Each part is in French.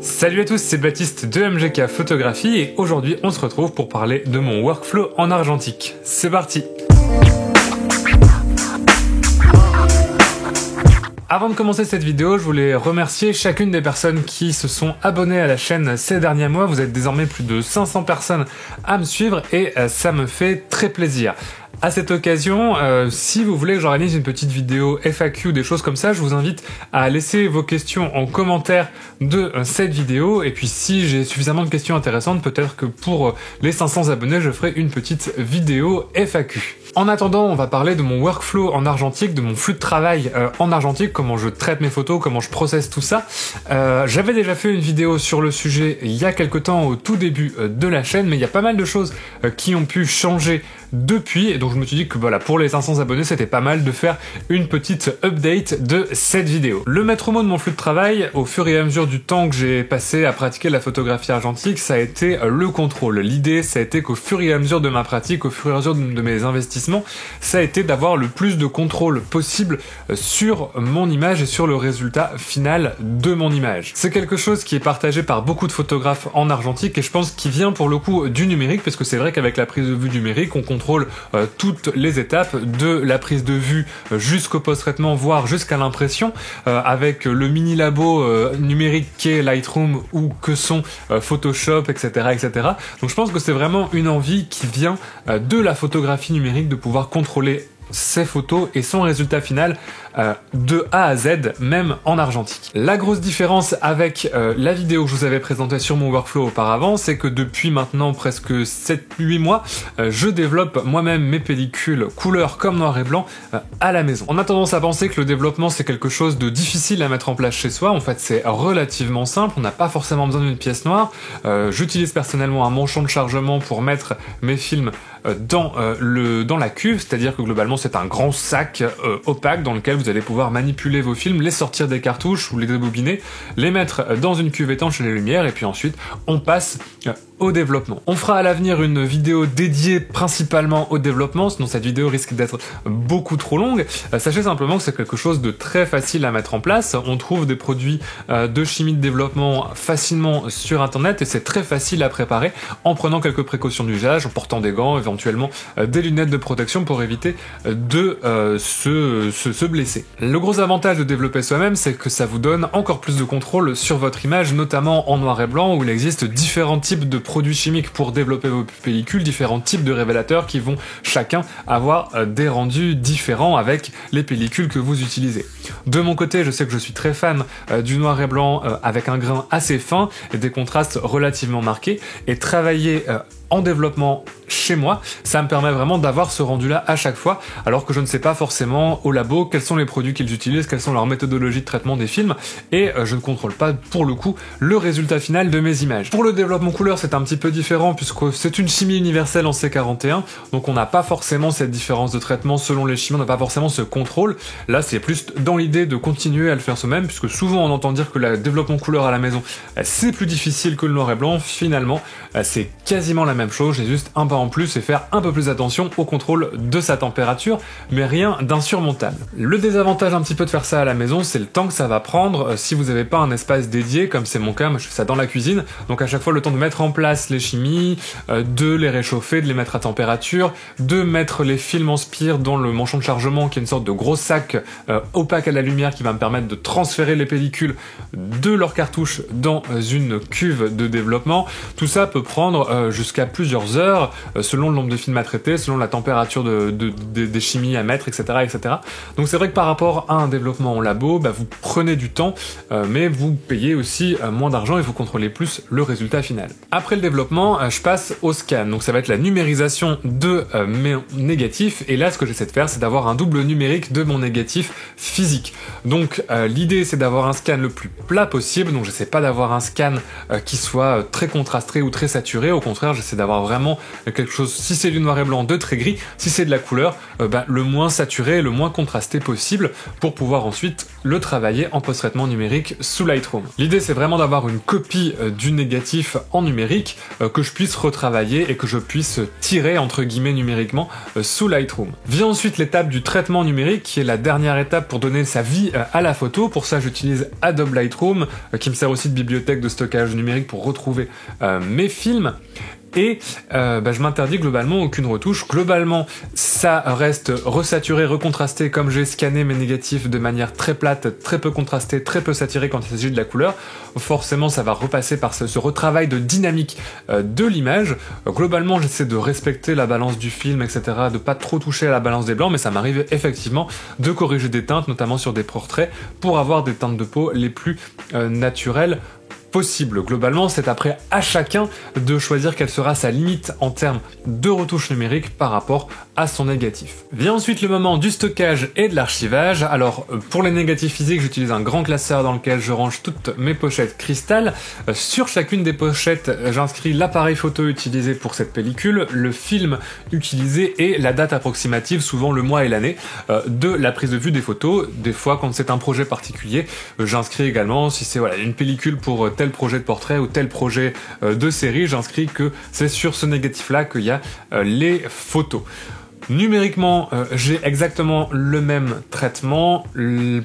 Salut à tous, c'est Baptiste de MGK Photographie et aujourd'hui on se retrouve pour parler de mon workflow en argentique. C'est parti! Avant de commencer cette vidéo, je voulais remercier chacune des personnes qui se sont abonnées à la chaîne ces derniers mois. Vous êtes désormais plus de 500 personnes à me suivre et ça me fait très plaisir. À cette occasion, si vous voulez que j'organise une petite vidéo FAQ, des choses comme ça, je vous invite à laisser vos questions en commentaire de cette vidéo. Et puis si j'ai suffisamment de questions intéressantes, peut-être que pour les 500 abonnés, je ferai une petite vidéo FAQ. En attendant, on va parler de mon workflow en argentique, de mon flux de travail en argentique, comment je traite mes photos, comment je processe tout ça. J'avais déjà fait une vidéo sur le sujet il y a quelque temps au tout début de la chaîne, mais il y a pas mal de choses qui ont pu changer depuis, et donc je me suis dit que voilà, pour les 500 abonnés, c'était pas mal de faire une petite update de cette vidéo. Le maître mot de mon flux de travail, au fur et à mesure du temps que j'ai passé à pratiquer la photographie argentique, ça a été le contrôle. L'idée, ça a été qu'au fur et à mesure de ma pratique, au fur et à mesure de mes investissements, ça a été d'avoir le plus de contrôle possible sur mon image et sur le résultat final de mon image. C'est quelque chose qui est partagé par beaucoup de photographes en argentique et je pense qu'il vient pour le coup du numérique, parce que c'est vrai qu'avec la prise de vue numérique, on contrôle toutes les étapes de la prise de vue jusqu'au post-traitement, voire jusqu'à l'impression, avec le mini labo numérique qu'est Lightroom ou que sont Photoshop, etc., etc. Donc je pense que c'est vraiment une envie qui vient de la photographie numérique de pouvoir contrôler ses photos et son résultat final de A à Z, même en argentique. La grosse différence avec la vidéo que je vous avais présentée sur mon workflow auparavant, c'est que depuis maintenant presque 7-8 mois, je développe moi-même mes pellicules couleur comme noir et blanc à la maison. On a tendance à penser que le développement c'est quelque chose de difficile à mettre en place chez soi. En fait, c'est relativement simple, on n'a pas forcément besoin d'une pièce noire. J'utilise personnellement un manchon de chargement pour mettre mes films dans la cuve, c'est-à-dire que globalement c'est un grand sac opaque dans lequel vous allez pouvoir manipuler vos films, les sortir des cartouches ou les débobiner, les mettre dans une cuve étanche chez les lumières et puis ensuite on passe au développement. On fera à l'avenir une vidéo dédiée principalement au développement, sinon cette vidéo risque d'être beaucoup trop longue. Sachez simplement que c'est quelque chose de très facile à mettre en place. On trouve des produits de chimie de développement facilement sur internet et c'est très facile à préparer en prenant quelques précautions d'usage, en portant des gants, éventuellement des lunettes de protection pour éviter de se blesser. Le gros avantage de développer soi-même, c'est que ça vous donne encore plus de contrôle sur votre image, notamment en noir et blanc, où il existe différents types de produits chimiques pour développer vos pellicules, différents types de révélateurs qui vont chacun avoir des rendus différents avec les pellicules que vous utilisez. De mon côté, je sais que je suis très fan du noir et blanc avec un grain assez fin et des contrastes relativement marqués, et travailler en développement chez moi, ça me permet vraiment d'avoir ce rendu-là à chaque fois, alors que je ne sais pas forcément au labo quels sont les produits qu'ils utilisent, quelles sont leurs méthodologies de traitement des films, et je ne contrôle pas pour le coup le résultat final de mes images. Pour le développement couleur, c'est un petit peu différent puisque c'est une chimie universelle en C41, donc on n'a pas forcément cette différence de traitement selon les chimies, on n'a pas forcément ce contrôle. Là, c'est plus dans l'idée de continuer à le faire soi-même, puisque souvent on entend dire que le développement couleur à la maison, c'est plus difficile que le noir et blanc. Finalement, c'est quasiment la même chose, j'ai juste un pas en plus et faire un peu plus attention au contrôle de sa température, mais rien d'insurmontable. Le désavantage un petit peu de faire ça à la maison, c'est le temps que ça va prendre si vous n'avez pas un espace dédié, comme c'est mon cas, moi je fais ça dans la cuisine, donc à chaque fois le temps de mettre en place les chimies, de les réchauffer, de les mettre à température, de mettre les films en spire dans le manchon de chargement qui est une sorte de gros sac opaque à la lumière qui va me permettre de transférer les pellicules de leur cartouche dans une cuve de développement. Tout ça peut prendre jusqu'à plusieurs heures selon le nombre de films à traiter, selon la température des chimies à mettre, etc., etc. Donc c'est vrai que par rapport à un développement en labo, vous prenez du temps, mais vous payez aussi moins d'argent et vous contrôlez plus le résultat final. Après le développement, je passe au scan. Donc ça va être la numérisation de mes négatifs, et là ce que j'essaie de faire, c'est d'avoir un double numérique de mon négatif physique. Donc l'idée c'est d'avoir un scan le plus plat possible, donc j'essaie pas d'avoir un scan qui soit très contrasté ou très saturé, au contraire j'essaie d'avoir vraiment quelque chose, si c'est du noir et blanc, de très gris, si c'est de la couleur, le moins saturé, le moins contrasté possible pour pouvoir ensuite le travailler en post-traitement numérique sous Lightroom. L'idée c'est vraiment d'avoir une copie du négatif en numérique que je puisse retravailler et que je puisse tirer entre guillemets numériquement sous Lightroom. Vient ensuite l'étape du traitement numérique qui est la dernière étape pour donner sa vie à la photo. Pour ça j'utilise Adobe Lightroom qui me sert aussi de bibliothèque de stockage numérique pour retrouver mes films. Et je m'interdis globalement aucune retouche. Globalement, ça reste resaturé, recontrasté, comme j'ai scanné mes négatifs de manière très plate, très peu contrastée, très peu saturée quand il s'agit de la couleur. Forcément, ça va repasser par ce retravail de dynamique de l'image. Globalement, j'essaie de respecter la balance du film, etc., de pas trop toucher à la balance des blancs, mais ça m'arrive effectivement de corriger des teintes, notamment sur des portraits, pour avoir des teintes de peau les plus naturelles possible. Globalement, c'est après à chacun de choisir quelle sera sa limite en termes de retouche numérique par rapport à son négatif. Vient ensuite le moment du stockage et de l'archivage. Alors, pour les négatifs physiques, j'utilise un grand classeur dans lequel je range toutes mes pochettes cristal. Sur chacune des pochettes, j'inscris l'appareil photo utilisé pour cette pellicule, le film utilisé et la date approximative, souvent le mois et l'année, de la prise de vue des photos. Des fois, quand c'est un projet particulier, j'inscris également, si c'est une pellicule pour tel projet de portrait ou tel projet de série, j'inscris que c'est sur ce négatif-là qu'il y a les photos. Numériquement, j'ai exactement le même traitement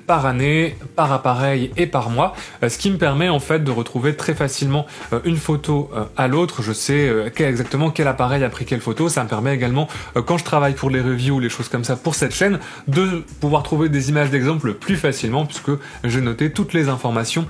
par année, par appareil et par mois, ce qui me permet en fait de retrouver très facilement une photo à l'autre. Je sais exactement quel appareil a pris quelle photo. Ça me permet également, quand je travaille pour les reviews ou les choses comme ça pour cette chaîne, de pouvoir trouver des images d'exemple plus facilement puisque j'ai noté toutes les informations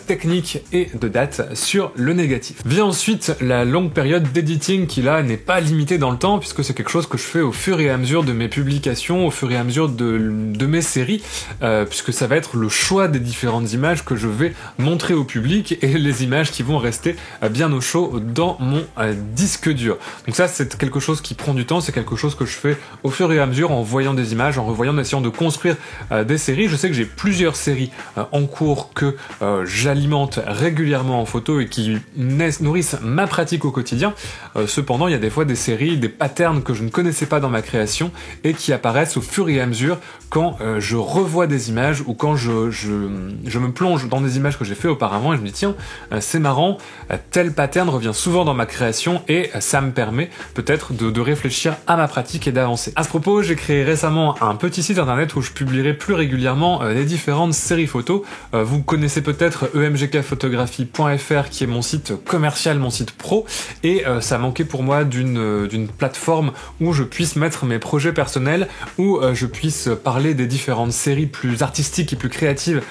techniques et de date sur le négatif. Vient ensuite la longue période d'editing qui là n'est pas limitée dans le temps puisque c'est quelque chose que je fais au fur et à mesure de mes publications, au fur et à mesure de mes séries, puisque ça va être le choix des différentes images que je vais montrer au public et les images qui vont rester bien au chaud dans mon disque dur. Donc ça c'est quelque chose qui prend du temps, c'est quelque chose que je fais au fur et à mesure en voyant des images, en revoyant, en essayant de construire des séries. Je sais que j'ai plusieurs séries en cours que j'alimente régulièrement en photo et qui nourrissent ma pratique au quotidien. Cependant il y a des fois des séries, des patterns que je ne connaissais pas dans ma création et qui apparaissent au fur et à mesure quand je revois des images ou quand je me plonge dans des images que j'ai fait auparavant et je me dis tiens c'est marrant, tel pattern revient souvent dans ma création et ça me permet peut-être de réfléchir à ma pratique et d'avancer. À ce propos, j'ai créé récemment un petit site internet où je publierai plus régulièrement les différentes séries photos. Vous connaissez peut-être emgkphotographie.fr qui est mon site commercial, mon site pro, et ça manquait pour moi d'une plateforme où je puisse mettre mes projets personnels, où je puisse parler des différentes séries plus artistiques et plus créatives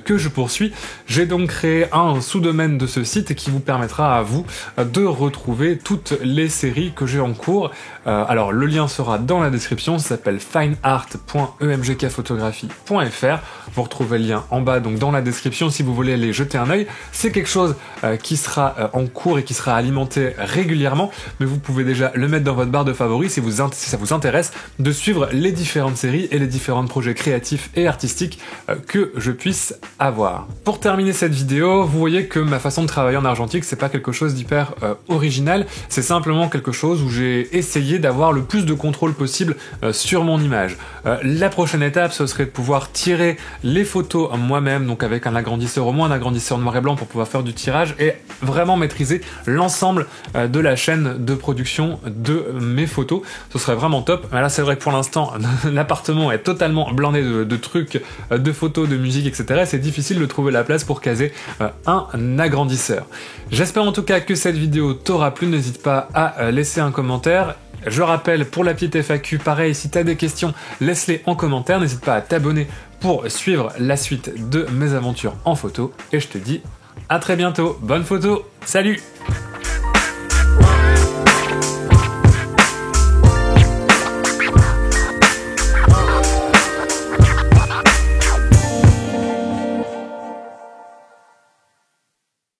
que je poursuis. J'ai donc créé un sous-domaine de ce site qui vous permettra à vous de retrouver toutes les séries que j'ai en cours. Alors le lien sera dans la description, ça s'appelle fineart.emgkphotographie.fr. Vous retrouvez le lien en bas, donc dans la description si vous voulez aller jeter un œil. C'est quelque chose qui sera en cours et qui sera alimenté régulièrement, mais vous pouvez déjà le mettre dans votre barre de favoris si ça vous intéresse de suivre les différentes séries et les différents projets créatifs et artistiques que je puisse avoir. Pour terminer cette vidéo, vous voyez que ma façon de travailler en argentique, c'est pas quelque chose d'hyper original, c'est simplement quelque chose où j'ai essayé d'avoir le plus de contrôle possible sur mon image. La prochaine étape, ce serait de pouvoir tirer les photos moi-même, donc avec un agrandisseur, au moins un agrandisseur noir et blanc pour pouvoir faire du tirage et vraiment maîtriser l'ensemble de la chaîne de production de mes photos. Ce serait vraiment top. Mais là, c'est vrai que pour l'instant, l'appartement est totalement blindé de trucs, de photos, de musique, etc. C'est difficile de trouver la place pour caser un agrandisseur. J'espère en tout cas que cette vidéo t'aura plu. N'hésite pas à laisser un commentaire. Je rappelle, pour la petite FAQ, pareil, si tu as des questions, laisse-les en commentaire. N'hésite pas à t'abonner pour suivre la suite de mes aventures en photo. Et je te dis à très bientôt. Bonne photo. Salut!